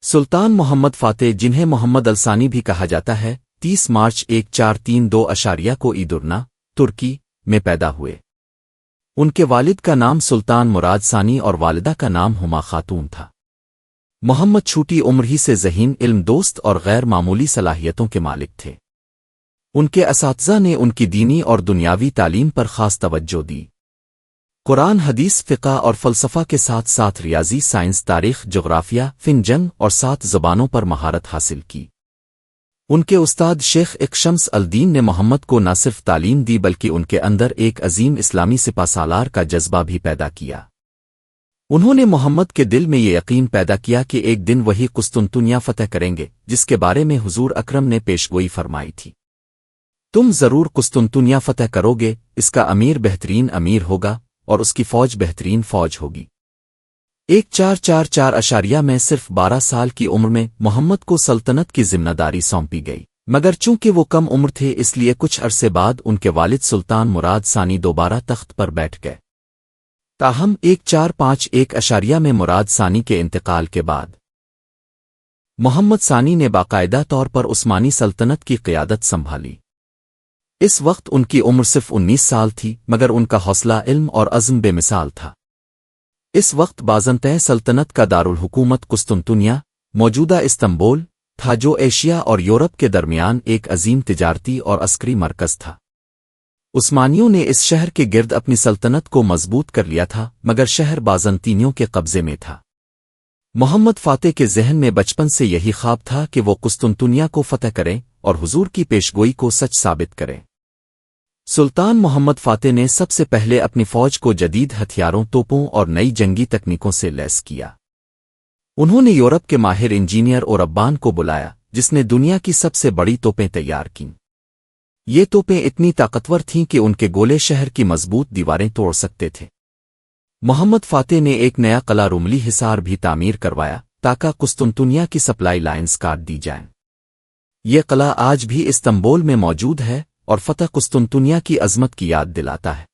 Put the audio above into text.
سلطان محمد فاتح، جنہیں محمد الثانی بھی کہا جاتا ہے، 30 مارچ 1432 کو ایدرنا، ترکی میں پیدا ہوئے۔ ان کے والد کا نام سلطان مراد ثانی اور والدہ کا نام ہما خاتون تھا۔ محمد چھوٹی عمر ہی سے ذہین، علم دوست اور غیر معمولی صلاحیتوں کے مالک تھے۔ ان کے اساتذہ نے ان کی دینی اور دنیاوی تعلیم پر خاص توجہ دی۔ قرآن، حدیث، فقہ اور فلسفہ کے ساتھ ساتھ ریاضی، سائنس، تاریخ، جغرافیہ، فن، جنگ اور 7 زبانوں پر مہارت حاصل کی۔ ان کے استاد شیخ شمس الدین نے محمد کو نہ صرف تعلیم دی بلکہ ان کے اندر ایک عظیم اسلامی سپہ سالار کا جذبہ بھی پیدا کیا۔ انہوں نے محمد کے دل میں یہ یقین پیدا کیا کہ ایک دن وہی قسطنطنیہ فتح کریں گے جس کے بارے میں حضور اکرم نے پیشگوئی فرمائی تھی۔ تم ضرور قسطنطنیہ فتح کرو گے، اس کا امیر بہترین امیر ہوگا اور اس کی فوج بہترین فوج ہوگی۔ 1444 میں صرف 12 سال کی عمر میں محمد کو سلطنت کی ذمہ داری سونپی گئی، مگر چونکہ وہ کم عمر تھے اس لیے کچھ عرصے بعد ان کے والد سلطان مراد ثانی دوبارہ تخت پر بیٹھ گئے۔ تاہم 1451 میں مراد ثانی کے انتقال کے بعد محمد ثانی نے باقاعدہ طور پر عثمانی سلطنت کی قیادت سنبھالی۔ اس وقت ان کی عمر صرف 19 سال تھی، مگر ان کا حوصلہ، علم اور عزم بے مثال تھا۔ اس وقت بازنطین سلطنت کا دارالحکومت قسطنطنیہ، موجودہ استنبول، تھا جو ایشیا اور یورپ کے درمیان ایک عظیم تجارتی اور عسکری مرکز تھا۔ عثمانیوں نے اس شہر کے گرد اپنی سلطنت کو مضبوط کر لیا تھا، مگر شہر بازنطینیوں کے قبضے میں تھا۔ محمد فاتح کے ذہن میں بچپن سے یہی خواب تھا کہ وہ قسطنطنیہ کو فتح کریں اور حضور کی پیشگوئی کو سچ ثابت کریں۔ سلطان محمد فاتح نے سب سے پہلے اپنی فوج کو جدید ہتھیاروں، توپوں اور نئی جنگی تکنیکوں سے لیس کیا۔ انہوں نے یورپ کے ماہر انجینئر اوربان کو بلایا، جس نے دنیا کی سب سے بڑی توپیں تیار کیں۔ یہ توپیں اتنی طاقتور تھیں کہ ان کے گولے شہر کی مضبوط دیواریں توڑ سکتے تھے۔ محمد فاتح نے ایک نیا قلعہ رملی حصار بھی تعمیر کروایا تاکہ قسطنطنیہ کی سپلائی لائنز کاٹ دی جائیں۔ یہ قلعہ آج بھی استنبول میں موجود ہے اور فتح قسطنطنیہ کی عظمت کی یاد دلاتا ہے۔